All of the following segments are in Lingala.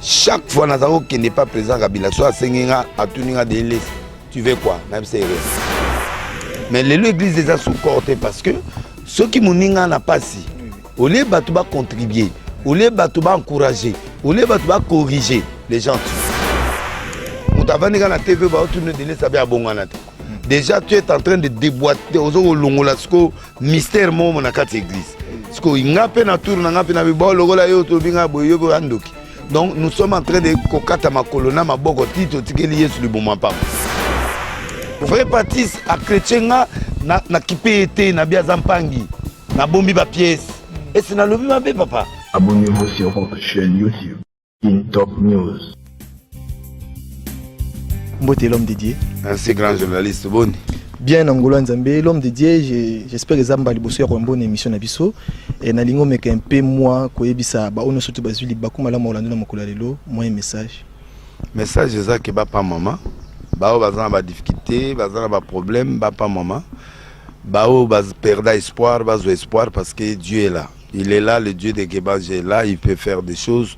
chaque fois Nazaro qui n'est pas présent Kabila soit Sengenga atuninga de tu veux quoi même c'est rien mais l'église déjà sous-corté parce que ceux qui m'ont n'a pas si au lieu de contribuer au lieu de encourager au lieu de corriger les gens Moutavani na TV va tourner de ça bien bon déjà tu es en train de déboîter aux longolasco mystère mon na quatre église parce que ngape na tour na ngape na bibo logola yo to binga boyo andoki. Donc nous sommes en train de kokata makolona maboko tito tikeli yesu liboma papa. Frère Baptiste a chrétien na kipete na bia zampangi na bombi ba pièce et c'est na lobi mabe papa. Abonnez-vous sur votre chaîne YouTube In Top News. Mbote l'homme dédié. Un si grand journaliste bon. Bien Angola Nzambe, l'homme dédié, j'espère que Zamba liboso ya bonne émission na biso et na lingo meka un peu moi koyebisa ba ono surtout bazuli bakuma la molando na mokolo lelo moi message. Message ça que ba pa maman, ba o bazana ba difficulté, bazana ba problème, ba pa maman. Ba o baz perdre espoir, bazo espoir parce que Dieu est là. Il est là, le Dieu de Kebange est là, il peut faire des choses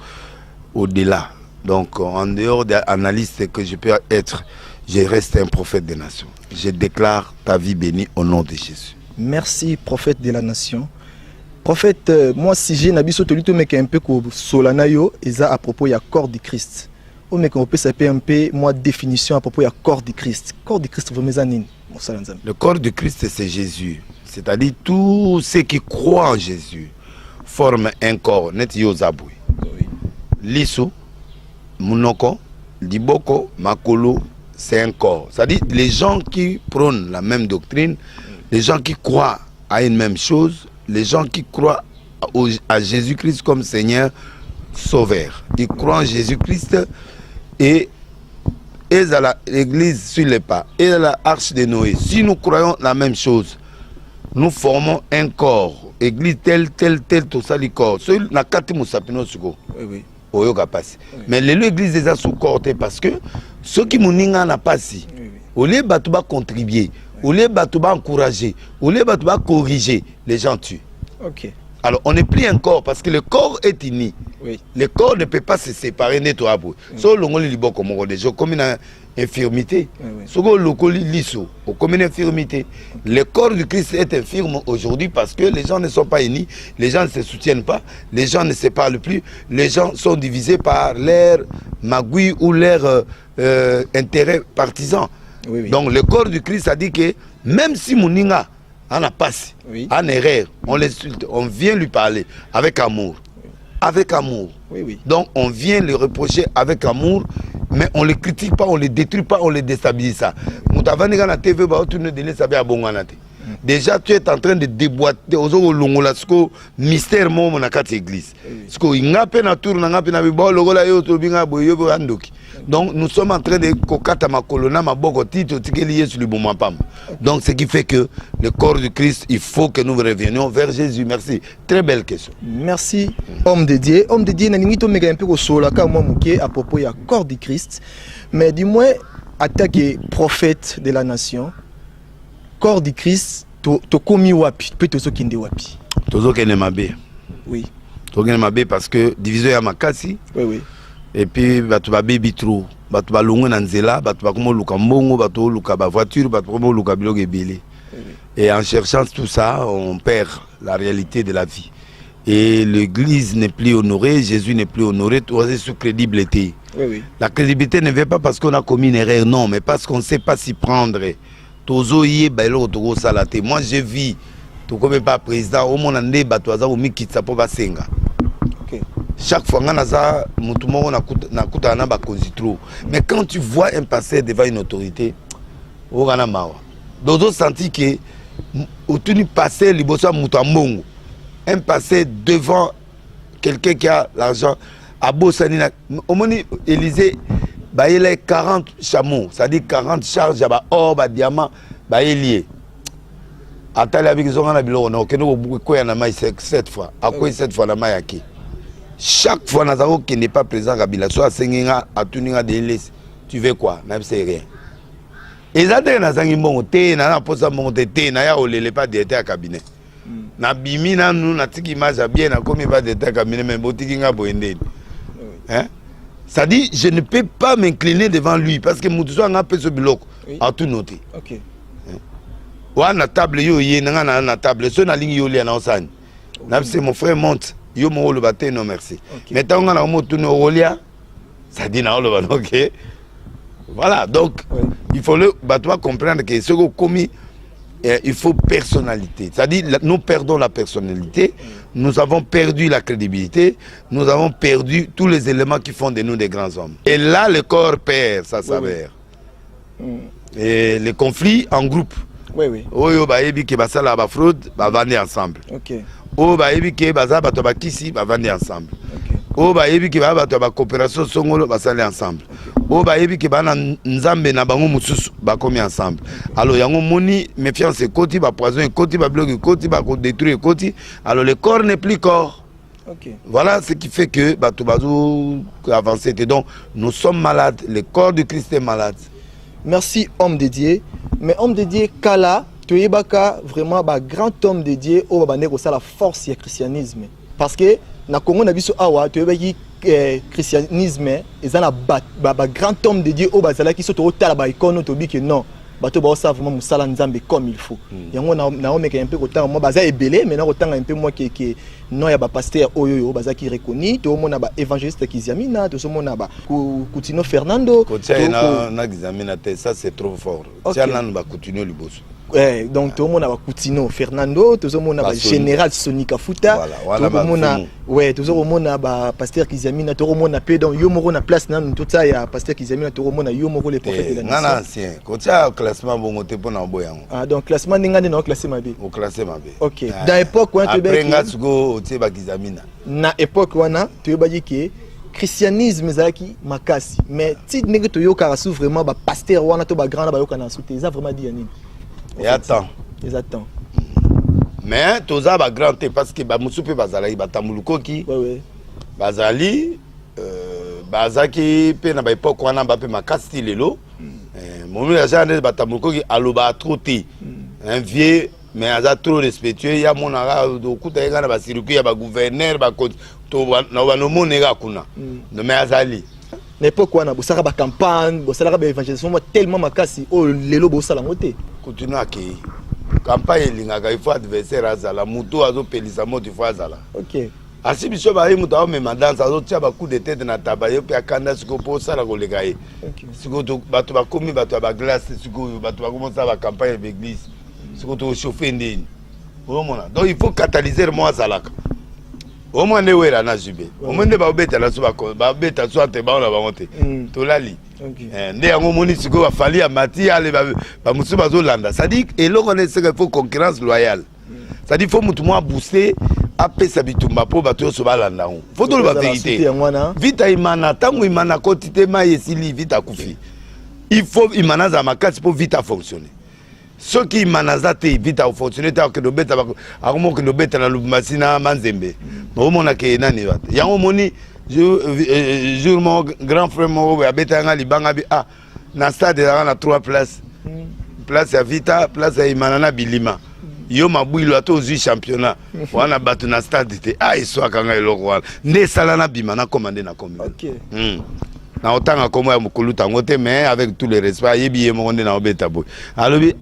au-delà. Donc en dehors des analystes que je peux être, je reste un prophète des nations. Je déclare ta vie bénie au nom de Jésus. Merci, prophète de la nation. Prophète, moi, si j'ai nabiso tolito mec un peu comme Solanayo, et ça à propos du corps du Christ. Au mec on peut s'appeler un peu moi définition à propos du corps du Christ. Corps du Christ, vous mes années. Le corps du Christ, c'est Jésus. C'est-à-dire tous ceux qui croient en Jésus forment un corps. Net yozaboui. Liso, Munoko, Liboko, Makolo. C'est un corps. C'est-à-dire les gens qui prônent la même doctrine, les gens qui croient à une même chose, les gens qui croient à Jésus-Christ comme Seigneur Sauveur. Ils croient en Jésus-Christ et à l'église sur les pas, et à la arche de Noé. Si nous croyons la même chose, nous formons un corps. Église tel, tout ça, le corps. Celui na kati musapino suko. Oui. Mais l'église déjà sous-corté parce que ceux qui m'ont n'a pas si. Au lieu de contribuer, au lieu de encourager, au lieu de corriger, les gens tuent. Ok. Alors on n'est plus un corps parce que le corps est uni. Oui. Le corps ne peut pas se séparer de toi. Sauf le comme une infirmité. Comme une infirmité. Le corps du Christ est infirme aujourd'hui parce que les gens ne sont pas unis, les gens ne se soutiennent pas, les gens ne se parlent plus, les gens sont divisés par leur magouille ou leur intérêt partisan. Oui, oui. Donc le corps du Christ a dit que même si Mouninga en a passé, en erreur, on l'insulte, on vient lui parler avec amour. Avec amour. Oui, oui. Donc on vient le reprocher avec amour, mais on ne le critique pas, on ne le détruit pas, on le déstabilise. Déjà tu es en train de déboîter aux longolasco mystère mon na quatre église. Parce que ngape na tour na ngape na bibo logola yo to binga boyo andoki. Donc nous sommes en train de kokata makolona maboko tito tikeli yesu liboma pam. Donc ce qui fait que le corps du Christ, il faut que nous revenions vers Jésus. Merci. Très belle question. Merci homme de Dieu. Homme de Dieu na ningi to mega un peu ko sola ka moi muke à propos ya corps du Christ. Mais dis-moi attaquer prophète de la nation. Corps du Christ, to komi wapi, peut to kinde wapi. Tozo kene mabe. Oui. To kene mabe parce que division ya makasi. Oui oui. Et puis batu ba baby trop, batu ba longo na nzela, batu ba komo luka mbongo, batu luka ba voiture, batu komo luka biloko ebele. Et en cherchant tout ça, on perd la réalité de la vie. Et l'église n'est plus honorée, Jésus n'est plus honoré, tout est sous crédibilité. Oui, oui. La crédibilité ne vient pas parce qu'on a commis une erreur, non, mais parce qu'on ne sait pas s'y prendre. Moi je vis, tout comme pas président, au monde ande batoaza ou mikitsa po basenga. Chaque fois nganaza mutumo na kuta na ba konzitro. Mais quand tu vois un pasteur devant une autorité, o gana mawa. Dozo senti que au tenu passer libosa mutambongo. Un pasteur devant quelqu'un qui a l'argent à Bossanina. Au moni Élysée bah, il a 40 chameaux, c'est-à-dire 40 charges à or, à diamant, bah, il y est. Attends, avec les gens, on a 7 fois. À quoi 7 fois la maille? Chaque fois, Nazaro qui n'est pas présent à Kabila, soit à Sengenga, à Tuninga de l'Est, tu veux quoi? Même c'est rien. Et ça, tu as un bon thé, na posa mon thé, na ya olele pas de à cabinet. Na bimi na nous na tiki image bien na comme pas de cabinet mais botiki nga boende. Hein? Ça dit, je ne peux pas m'incliner devant lui parce que Moutouzo a un peu ce bloc à tout noter. Ok. Ouais, na table yo yé na table, so na ligne yo li na osani. Na c'est mon frère monte, yo mo le baté non merci. Mais tant on a mo tourner au lia, ça dit na le ba OK. Voilà, donc il faut le bateau comprendre que ce qu'on commis il faut personnalité. C'est-à-dire nous perdons la personnalité, nous avons perdu la crédibilité, nous avons perdu tous les éléments qui font de nous des grands hommes. Et là le corps perd ça s'avère. Et les conflits en groupe. Oui. Oyo ba yebi ke basala ba fraude ba vendre ensemble. OK. Oyo ba yebi ke baza bato ba kisi ba vendre ensemble. OK. Oyo ba yebi ke ba bato ba coopération songolo ba sala ensemble. Oyo ba yebi ke ba na nzambe na bango mususu ba komi ensemble. Alors yango moni méfiance ekoti ba poison ekoti ba bloc ekoti ba détruire ekoti. Alors le corps n'est plus corps. OK. Voilà ce qui fait que bato bazo avancer. Donc nous sommes malades, le corps de Christ est malade. Merci homme de Dieu. Mais homme de Dieu Kala, tu es vraiment un grand homme de Dieu au babane ko la force du christianisme. Parce que na Congo na biso awa tu es christianisme et ça ba grand homme de Dieu au bazala qui soto tala ba ikono to bi que non. Bato ba ça vraiment musala nzambe comme il faut. Yango na o meka un peu autant moi baza ebelé mais na autant un peu moi que non ya ba pasteur oyo baza qui reconnu to mona ba évangéliste Kizamina to so mona ba Coutinho Fernando na Kizamina ça c'est trop fort. Tiens nan ba Coutinho liboso. Donc tout le monde a Coutinho Fernando, tout le monde a général Sonika Futa, tout le monde a tout le monde a pasteur Kizamina, tout le monde a pédon Yomoro na place nan tout ça ya pasteur Kizamina, tout le monde a Yomoro les prophètes de la nation. Non ancien, quand tu as classement bon te pour na boyango. Ah donc classement n'ingane na classé ma vie. Au classé ma vie. OK. Dans époque quand tu après ngasugo tu ba Kizamina. Na époque wana tu ba dit christianisme zaki makasi mais ti ndenge to yoka rasu vraiment ba pasteur wana to ba grand ba yoka na souté ça vraiment dit yanini. Et attends. Ils attendent. Mais toza ba grand te parce que ba musupe bazali ba tamuluko ki. Oui. Bazali bazaki pe na ba époque wana ba pe makasti lelo. Momu ya jane ba tamuluko ki aloba trop te. Un vieux mais aza trop respectueux ya monara do kuta yenga na ba circuit ya ba gouverneur ba to na ba no monega kuna. No mais azali. L'époque où on a besoin de campagne, besoin de l'évangélisation, tellement makasi, oh lelo besoin de monter. Continue à qui campagne lingaka il faut adversaire azala muto azo pelisa moto il faut azala. OK. Asi biso ba yi muto me mandance azo tia ba coup de tête na tabayo pe akanda siko po sala ko lega ye. Siko to bato ba komi bato ba glace siko bato ba commencer ba campagne d'église. Siko to chauffer ndeni. Omona. Donc il faut catalyser moi azalaka. Au moins ne wera na jube. Au moins ne ba obeta la suba ko ba beta so ate ba ona ba monte. To lali. Nde yango moni siko ba fali ya mati ale ba musuba zo landa. Ça dit et là on est qu'il faut concurrence loyale. Ça dit faut mutu moi booster apé sabitumba po bato so ba landa. Faut to la vérité. Vita imana tangu imana kotite ma yesili vita kufi. Il faut imana za makasi pour vita fonctionner. Ce qui manazate vite à fonctionner tant que nos bêtes à comment que nos bêtes na lumasina manzembe bon mon aké nani wat yango moni jour mon grand frère mo ya beta nga libanga bi na stade na 3 places place ya vita place ya imanana bilima yo mabwilo ato zu championnat wana batu na stade te iswa kanga eloko wana nde sala na bima na commander na commune. OK. Na otanga komo ya mukuluta ngote mais avec tous les respects yebi yemonde na obeta boy alobi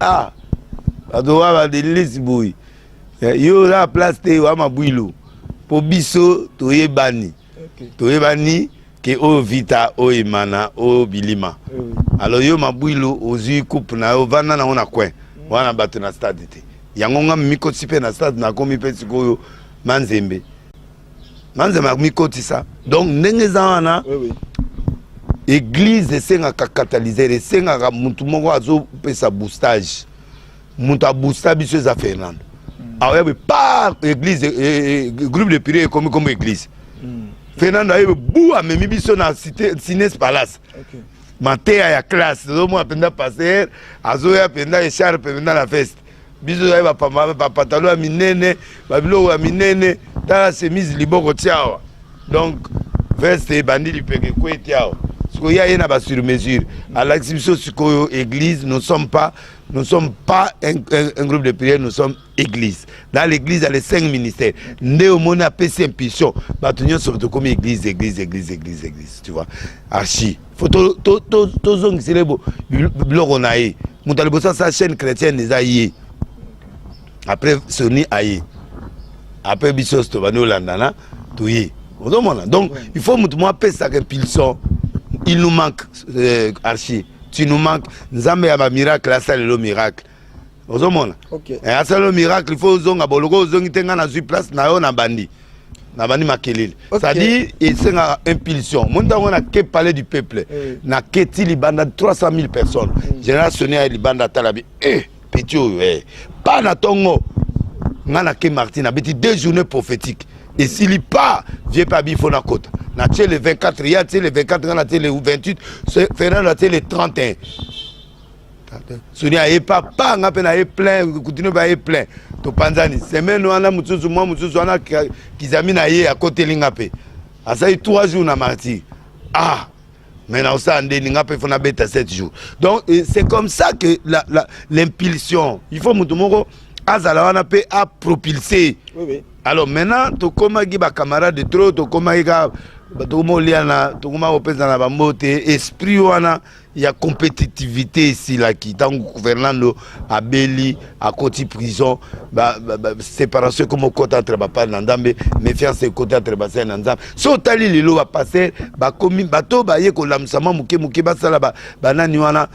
adowa ba delisi boy yo la place te wa mabwilo po biso toyebani toyebani ke o vita o imana o bilima alors yo mabwilo ozi coupe na yo vanda na ona coin wana bato na stade te yango nga miko sipe na stade na komi pe sikoyo manzembe miko tisa donc ndenge za wana église esengaka catalyser esengaka mutu moko azo pesa boostage mutu aboosta biso eza Fernando ayebi pas église groupe de prière comme église Fernando ayebi bu amemi biso na cité Cines Palace mateya ya classe omo apenda passer azoya penda echar penda na feste biso ayebi ba pantalon ya minene babiloko ya minene tala chemise liboko tiawa donc veste bandi lipeke kwetiawa. Il y a une sur mesure. À l'exhibition de l'église, nous ne sommes pas nous ne sommes pas un groupe de prière, nous sommes église. Dans l'église, il y a les 5 ministères. Néomone a PC impulsion. Batunion surtout comme église, tu vois. Archi. Faut to zong célèbre blogonaï. Moutalebosa sa chaîne chrétienne des aïe. Après Sony aïe. Après Bissos to bano landana to y. Donc il faut moi payer sa impulsion. Il nous manque Archi. Tu nous manques. Nous avons un miracle, là, c'est le miracle. Vous avez ok. C'est le miracle, il faut que vous ayez place, na bandi. Na bandi makelele. C'est-à-dire, c'est une impulsion. Nous avons parlé du peuple. Na keti libanda 300 000 personnes. Génération à libanda talabi. Petit, pas na tongo. Nana ke Martin a 2 journées prophétiques. Et s'il n'y a pas, viens pas bifo na côte. Na tché le 24, il y a le 24, na tché le 28, Fernand na tché le 31. Sonia est pas nga pe na plein, continue ba est plein. To panzani, semaine wana mutuzu moi mutuzu wana kizami na ye à côté linga pe. Asa 3 jours na martyr. Ah, mais na ça ande linga pe fona beta 7 jours. Donc c'est comme ça que l'impulsion, il faut mutu moko azala wana pe a propulser. Oui oui. Alors maintenant, tu as des camarades de trop, tu as des esprit, il y a compétitivité ici, là, qui est en gouvernant à Beli, à côté prison, séparation comme au côté entre Bapa et Nandambe, méfiance au côté entre Bassa et Nandambe. Si on t'a dit que l'eau va passer, comme bateau, il y a que l'amsama, mouké, basala, banani wana,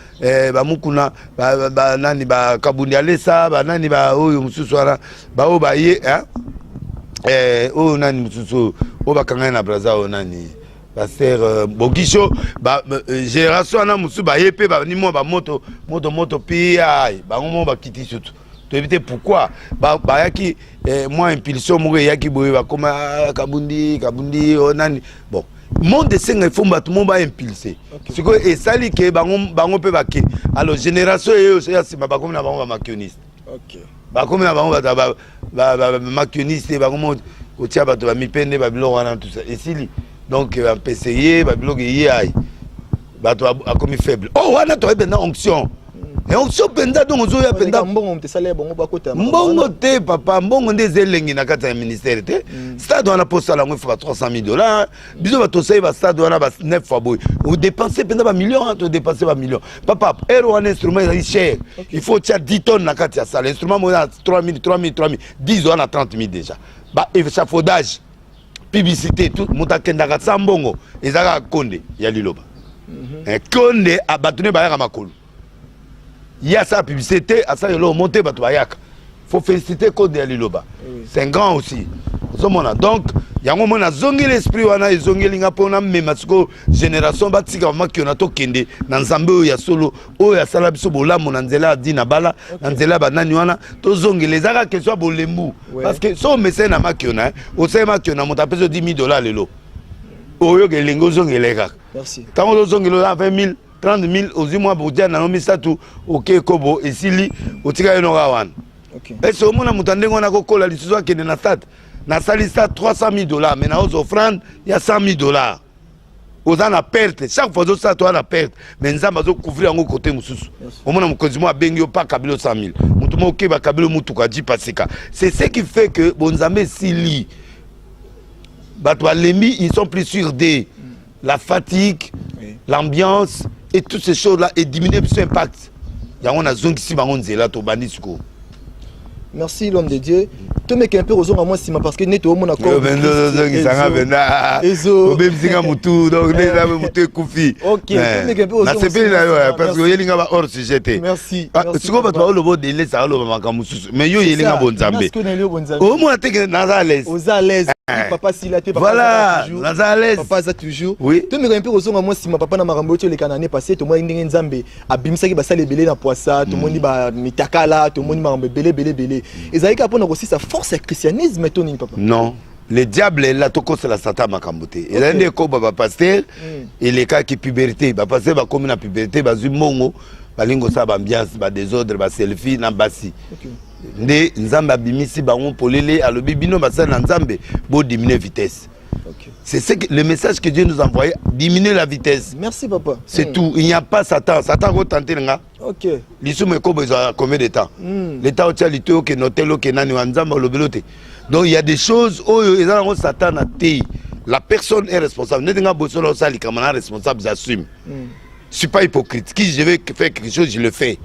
bamukuna, banani, kabundi alesa, banani, oyo, mususwara, obaye, hein? Oh nani mususu obakanga na braza o nani pasteur Bogisho génération na musu ba yepe ba ni mo ba moto pi ai ba mo ba kiti surtout to éviter pourquoi ba yaki moi impulsion mo yaki boye ba koma kabundi o nani bon monde senga il faut battre mon ba impulser c'est que et sali ke bango pe ba ki alors génération yo c'est ya ba comme na bango ba makioniste OK comme na bango ba makioniste ba comme au tia ba to ba mipende ba bilo wana tout ça et si donc un PCI ba bilo ye ai ba to a comme faible oh wana to be na onction et onction penda donc ozo ya penda mbongo te salaire bongo ba kota mbongo te papa mbongo ndeze lengi na kata ya ministère te stade wana poste la ngwe fa $300,000 biso ba to sai ba stade wana ba 9 fois boy ou dépenser penda ba millions to dépenser ba millions papa ero un instrument il cher il faut tia 10 tonnes na kata ya salle instrument mo na 3000 10 wana 30,000 déjà ba échafaudage publicité tout mutakenda ka sambongo ezaka konde ya liloba konde abatune ba ya makolo. Il y a sa publicité, à ça il a monté Batoyaka. Faut féliciter Code de Liloba. C'est un grand aussi. Donc, il y a un moment où zongi l'esprit, on a zongi l'ingapona, mais masco génération batika qui on a tokende dans Zambé ya solo, o ya salabiso bola monanzela dina bala, nanzela banani wana, to zongi les ara que soit bolembu. Parce que so mécène na makiona, au sait makiona monta peso $10,000 lelo. O yo gelengo zongi lega. Merci. Quand on zongi lo 20,000 30,000 aux mois pour dire non mais ça tout ok kobo et sili au tika yonora wan et ce moment mutande ngona ko kola liswa kene na stade na salisa $300,000 mais na aux offrandes il y a $100,000 aux ana perte chaque fois ça toi na perte mais nzamba zo couvrir en côté mususu au moment mukozi mo bengi pas kabilo 100,000 mutu mo ke ba kabilo mutu ka di pasika c'est ce qui fait que bonzambe sili batwa lemi ils sont plus sûrs de la fatigue l'ambiance et toutes ces choses-là et diminuer son impact. Il y a une zone qui s'y là to bandisco. Merci l'homme de Dieu. Tu me un peu aux hommes à moi parce que net au monde a donc OK, tu me un peu aux hommes parce que yelinga ba hors sujet. Merci. Ce qu'on va toi le de laisser ça le makamusu. Mais yo yelinga bonzambe. Au moins tu es à l'aise. Aux l'aise. Papa s'il a été papa voilà, papa ça toujours. Oui. Tu me un peu aux hommes à moi si ma papa na marambo les canane passé tout moi ndenge nzambe abimisa ki basale belé na poissa tout monde ba mitakala tout monde marambo belé. Ezaïka pona aussi sa force christianisme Tony papa. Non, le diable est là toko c'est la satan makambote. Et là ndeko baba pasteur et les cas qui puberté, ba pasteur ba comme na puberté ba zumongo, ba lingo sa ba ambiance, ba désordre, ba selfie na basi. Nde nzambe abimisi bango polele alobi bino basa na nzambe bo diminuer vitesse. C'est ce que le message que Dieu nous a envoyé, diminuer la vitesse. Merci papa. C'est tout, il n'y a pas Satan. Satan va tenter nga. Ok. L'issue me besoin combien de temps? L'État au Tchad, l'État qui noté le Kenani Wanzamba le belote. Donc il y a des choses où ils ont Satan à té. La personne est responsable. Ne tenga bossolo ça les camarades responsables j'assume. Je suis pas hypocrite. Si je vais faire quelque chose, je le fais.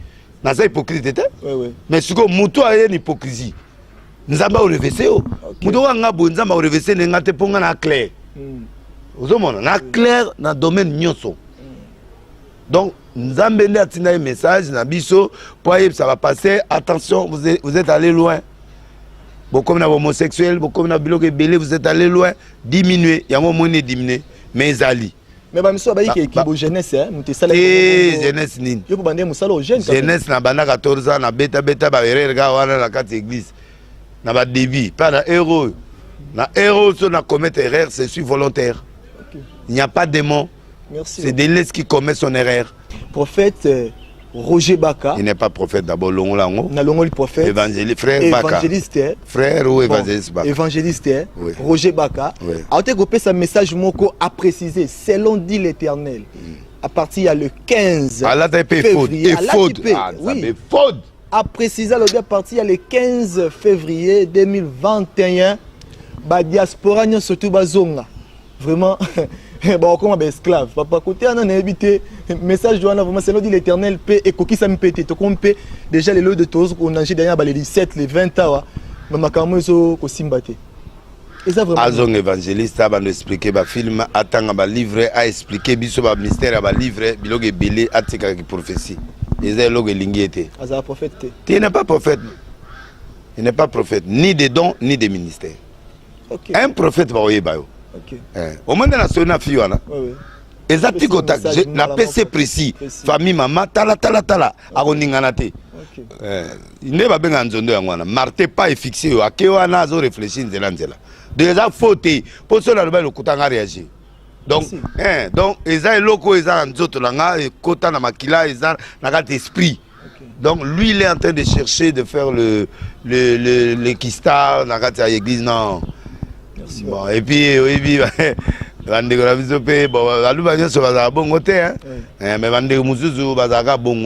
N'a pas hypocrite était? Oui. Mais ce que Moutou a une hypocrisie. Nous avons revêté. Moutou a un bon nzamba revêté n'engate ponga na clair. Vous avez na clair dans le domaine nyonso. Donc nous avons un message na biso pour ça va passer. Attention, vous êtes allé loin. Comme les homosexuels, comme les bilogues belés, vous êtes allé loin. Diminuer, il y a un moment diminuer. Mais ils allient. Mais bah monsieur abayi qui est jeunesse hein, nous te salé. Jeunesse nini. Yo pour bander musalo jeune. Jeunesse na banda 14 ans na beta ba erega wana na carte église. Na ba débit, pas na héros. Na héros sur na commettre erreur, c'est sur volontaire. Il n'y a pas de démon. Merci. C'est Délice qui commet son erreur. Prophète Roger Baka. Il n'est pas prophète d'abord, Longo Lango. Na Longo le prophète. Évangéliste, frère Baka. Évangéliste. Frère ou évangéliste Baka. Évangéliste, oui. Roger Baka. Oui. A été coupé sa message moko a précisé, selon dit l'Éternel, à partir du 15 février. Faute. A précisé à partir du 15 février 2021, la diaspora n'y surtout bazonga. Vraiment. Bon, comme un esclave. Papa, côté, on a évité. Message de vraiment, c'est dit l'Éternel paix et coquille ça me pète. Tu comptes déjà les lots de tous qu'on a acheté derrière les 17, les 20 ans. Mais ma caméra est au Simbate. Et ça vraiment. Azong évangéliste, a expliqué le film, attend un livre, a expliqué le mystère, a livre, bilogue belé, a tika qui prophétie. Et ça, loge linguité. Azar prophète. Tu n'es pas prophète. Il n'est pas prophète, ni des dons, ni des ministères. Okay. Un prophète va y aller. Okay. Au moment de la semaine, exactement contact, la PC précis, famille maman, tala, agoninganate. Il n'est pas bien en zone de Marté pas est fixé, à qui on a réfléchi, déjà fauté, pour cela le coutang a réagi. Donc, ils ont locaux, ils ont d'autres langues, quota na makila, ils ont un esprit. Donc lui, il est en train de chercher de faire le kistar, dans l'église, non. Merci. Bon, et puis,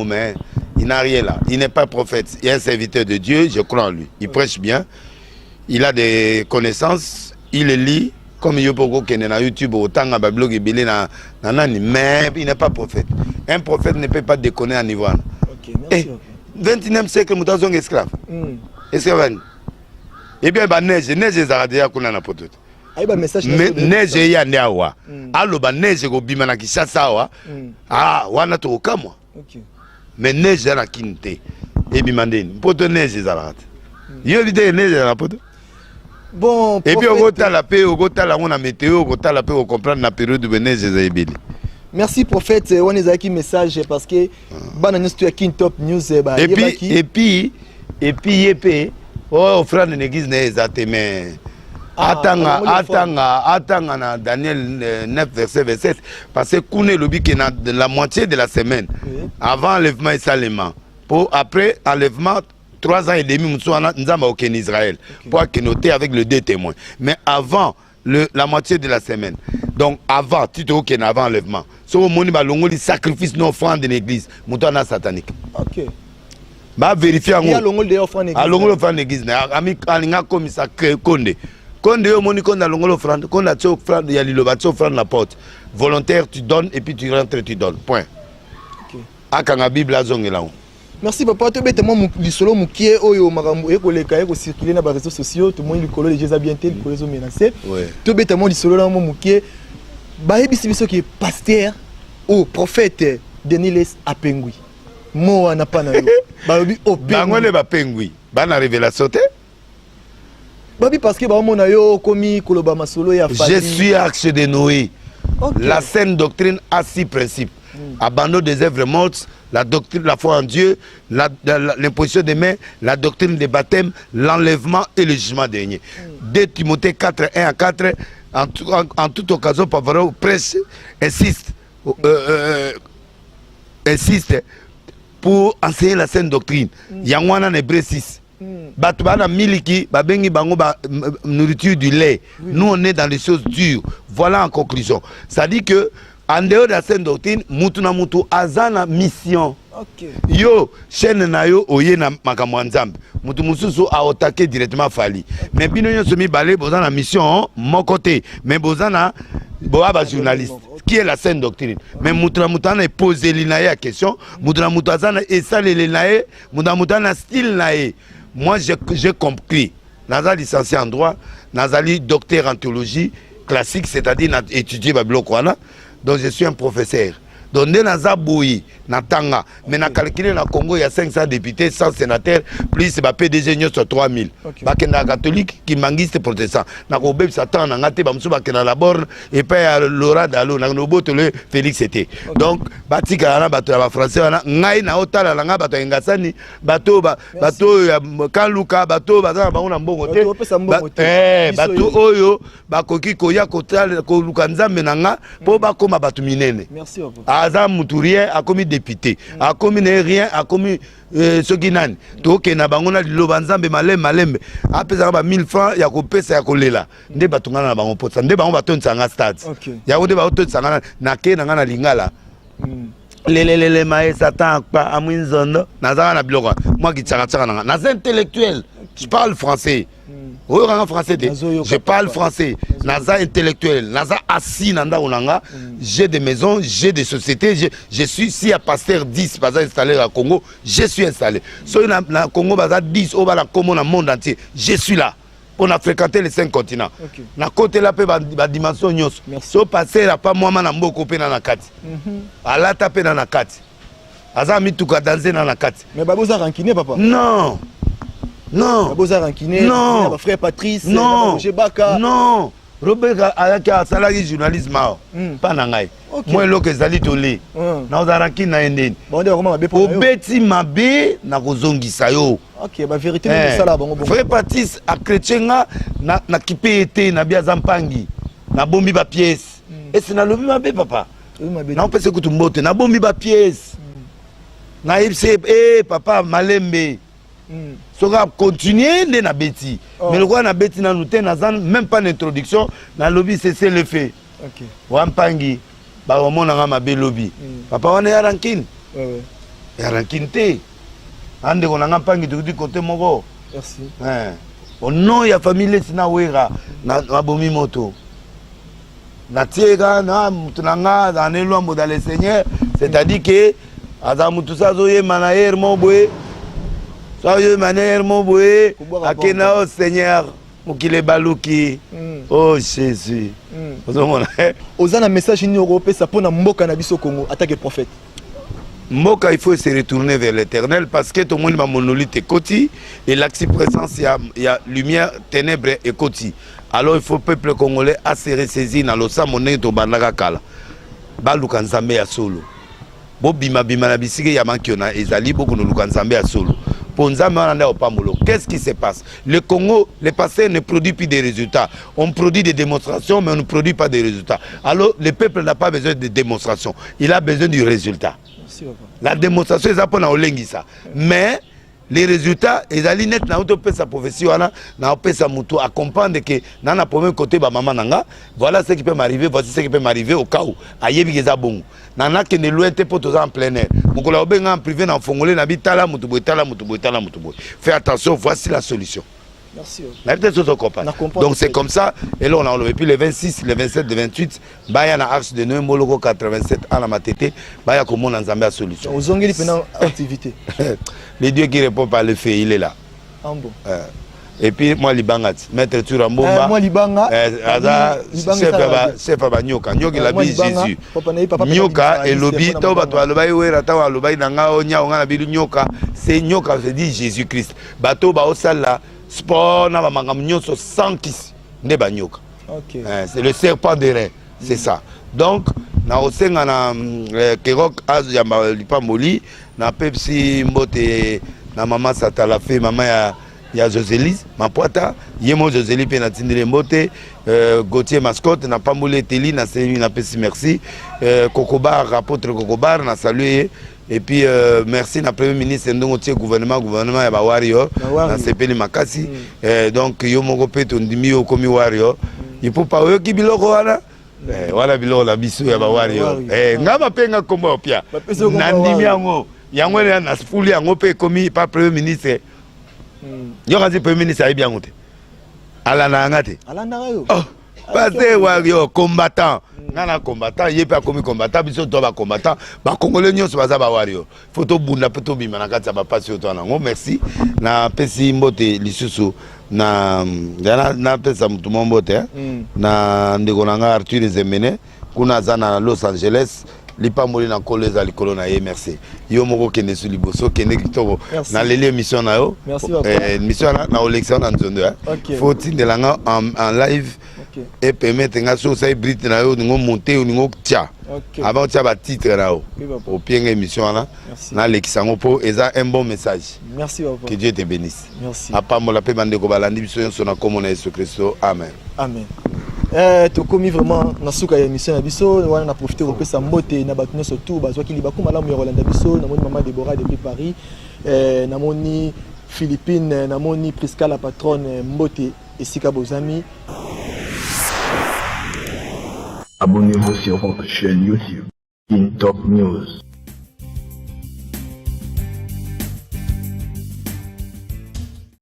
mais il n'a rien là. Il n'est pas prophète. Il est un serviteur de Dieu, je crois en lui. Il prêche bien. Il a des connaissances. Il lit. Comme il y a beaucoup qui est sur YouTube, autant de blog et mais il n'est pas prophète. Un prophète ne peut pas déconner à niveau. Ok, merci. 21e siècle, nous sommes esclaves. Esclaves. Et bien, neige est arrêtée à Kuna Napoto. Mais neige est à Niawa. Alors, neige est au Bimana qui chasse à wana to Okamwa. Mais neige est à la Kinte. Et Bimandine. Poto neige est arrêtée. Il y a l'idée neige à la poto. Bon, et puis, au Gota la paix, au Gota la météo, au Gota la paix, au comprendre la période de neige est à merci prophète, on est avec un message parce que banane tu as top news et puis oh frère de l'église n'est exactement attends na Daniel 9 verset 27 parce que Kouné le but que la moitié de la semaine avant enlèvement et salement pour après enlèvement 3 ans et demi nous avons aucun Israël pour noter avec le 2 témoins mais avant la moitié de la semaine. Donc avant, tu te dis avant enlèvement. Si on a sacrifice non offrande de l'église, moutana satanique. Ok. Bah vérifier en haut. Il y a l'ongol de offrande à l'ongol offrande d'église. Ami alinga comme ça Konde. Konde yo moni konde l'ongol offrande. Konde tu offrande, il y a l'ilobation offrande la porte. Volontaire tu donnes et puis tu rentres tu donnes. Point. Ok. Akanga Bible azonge là. Merci papa, tu bêtement du solo mukie oyo makambo eko leka eko circuler na réseaux sociaux, tout le monde likolo les Jésus bien tel pour les menacer. Tu bêtement du solo là mo mukie ba ebisi biso ki pasteur ou prophète Deniles Apengui. Mo wana pa na yo. Ba bi opengui. Ba ngole ba pengui. Ba na révélation te. Ba bi parce que ba mo na yo komi koloba masolo ya fali. Je suis arche de Noé. Okay. La saine doctrine a 6 principes. Abandon des œuvres mortes, la doctrine de la foi en Dieu, l'imposition des mains, la doctrine des baptêmes, l'enlèvement et le jugement dernier. 2 Timothée 4, 1 à 4, en toute occasion, par parole, presse, insiste pour enseigner la saine doctrine. Yangwana Hébreu 6. Batubana miliki, babengi bango nourriture du lait. Nous on est dans les choses dures. Voilà en conclusion. Ça dit que En dehors de la sainte doctrine, mutu na mutu azana mission. Ok. Yo, chaîne na yo oye na makambo nzambe. Mutu mususu a attaqué directement fali. Mais bino yo semi balé bozana mission mon côté, mais bozana boaba journaliste. Qui est la sainte doctrine? Mais mutu na mutu na poser la question, mutu na mutu azana et ça les nae, mutu na mutu na style nae. Moi j'ai compris. Naza licencié en droit, nazali docteur en théologie classique, c'est-à-dire étudier Babylone Kwana. Donc je suis un professeur. Donc naza boui natanga, mais na calculer na Congo il y a 500 députés, 100 sénateurs, plus ba PDG sur 3000. Ba kenda catholique qui mangiste protestant. Na ko beb satan na ngate ba msu ba kena la borne et pa Laura Dalo na no botole Félix était. Donc batika na bato ba français wana ngai na otala na nga bato ngasani bato Kaluka bato bazana ba na mbongo te. Bato oyo ba koki koya kotala ko luka nzambe na nga po ba koma bato minene. Merci. Azam Moutourien a commis député, a commis rien, a commis ce qui n'a. Donc, il y a des lobanzambe malembe. Après, il y a 1000 francs, il y a coupé, il y a collé là. Il y a des batons dans le pot. Il y a des batons dans le stade. Il y a des batons dans le lingala. Les maïs, Satan, Amouinzondo, Nazara, Bilora. Moi qui tire à Naza intellectuel, je parle français. Je parle français. Naza intellectuel. Naza assis nanda onanga. J'ai des maisons, j'ai des sociétés. Je suis si à pasteur 10 pas installé au Congo, je suis installé. Si na Congo baza 10 au bala comme dans le monde entier, je suis là. On a fréquenté les 5 continents. Na côté là pe ba dimension nyos. So passer là pas moi na mboko pe na nakati. Ala taper na nakati. Aza mituka danser na nakati. Mais baboza rankiné papa. Non. Non. Baboza rankiné. Non. Frère Patrice. Non. Baka. Non. Robert a salarié journalisme. Pas nangai. Moi lo que zali tolé. Na ozaraki na endeni. Bon de comment mabe pour yo. Obeti mabe na kozongisa yo. OK, ba vérité de ça là bon. Frère Patrice a chrétien na kipete na bia zampangi. Na bombi ba pièce. Et c'est na lobi mabe papa. Na on peut se kutu mbote na bombi ba pièce. Na ipse papa malembe. Soka continuer de na beti. Mais le quoi na beti na noté na même pas d'introduction, na lobby c'est le fait. OK. Wampangi ba omona nga mabe lobby. Papa wana ya rankine. Ya rankine te. Ande kona nga pangi du côté moko. Merci. Au nom ya famille sina wera na bomi moto. Na tiega na mutunanga dans les lois dans le Seigneur, c'est-à-dire que azamu tout ça zoye manayer mobwe. Soyez manière mon boué, akena au Seigneur, mukile baluki. Oh Jésus. Ozana message ni européen ça pour na mboka na biso Congo attaque prophète. Mboka il faut se retourner vers l'Éternel parce que tout le monde ma monolithe est côté et l'axe présence il y a lumière, ténèbres et côté. Alors il faut peuple congolais à se ressaisir dans le sang monnaie to bandaka kala. Baluka nzambe ya solo. Bo bima na bisike ya mankiona ezali beaucoup no luka nzambe ya solo. Qu'est-ce qui se passe? Le Congo, les pasteurs ne produisent plus des résultats. On produit des démonstrations, mais on ne produit pas des résultats. Alors, le peuple n'a pas besoin de démonstrations. Il a besoin du résultat. La démonstration, c'est pour ça. Mais les résultats, ils allaient net na autopé sa prophétie, na autopé sa moutou, à comprendre que dans le premier côté, maman nanga, voilà ce qui peut m'arriver, voici ce qui peut m'arriver au cas où. Ayebi geza bon. Nana qui ne loin te pour en plein air. Mon collègue en privé dans Fongolais, n'habite tala moutoubou. Fais attention, voici la solution. Merci. Donc c'est comme ça, et là on a enlevé. Puis le 26, le 27, le 28, Baya na Arche de Noé, Moloko 87 à la Matete, Baya comme on a ensemble la solution. Aux ongles pendant activité. Le Dieu qui répond par le fait, il est là. Et puis moi Libangat, maître Turambomba. Moi Libanga. Chef Abanyoka, Nyoka la bi Jésus. Nyoka et lobby, toba to alobai wera tawa alobai nanga onya onga na bilu nyoka, c'est Nyoka se dit Jésus-Christ. Bato ba osala sport na ba mangam nyonso sans kiss ne ba nyoka. OK. C'est le serpent des reins, c'est ça. Donc na osenga na Kerok az ya lipa moli na Pepsi mbote na mama Satala fait mama ya Joselise Mapoata yemo Joseli pe na tindile mbote Gauthier mascotte na pamboule teli na selu na pesi merci Kokobar apôtre Kokobar na saluer et puis merci na premier ministre ndongo tie gouvernement ya ba warrior na sepeli makasi donc yo moko pe to ndimi yo komi warrior il faut pas yo ki biloko wana wana biloko na biso ya bawari yo nga bapenga kombo pia nandimi yango yango na fuli yango pe komi pa premier ministre yo kasi premier ministre ayebi yango te alanda yanga te pase wario combattant ngana combattant ye pe akomi combattant biso to ba combattant ba congolais nyonso baza ba wario photo bunda photo bima na kati ya ba pasi to na ngo merci na pesi mbote lisusu na pesa mutu mbote na ndeko nanga Arthur Zemene kuna zana Los Angeles lipamboli na koleza likolo na ye merci yo moko kende su liboso kende kitoko na leli émission na yo émission na élection na nzondo faut tindelanga en live et permettre nga so sai brit na yo ngo monter ngo tia avant tia ba titre na yo au pienga émission na lekisango po eza un bon message. Merci papa. Que Dieu te bénisse. Merci. Apambola pe bande ko balandi biso yon sona komo na Yesu Kristo. Amen. Amen. To komi vraiment na suka ya émission na biso wana na profiter ko pesa mbote na bato nyonso tout bazwa ki libaku malamu ya Rolanda biso na moni maman Deborah depuis Paris na moni Philippine na moni Prisca la patronne mbote esika bozami. Abonnez-vous sur votre chaîne YouTube In Top News.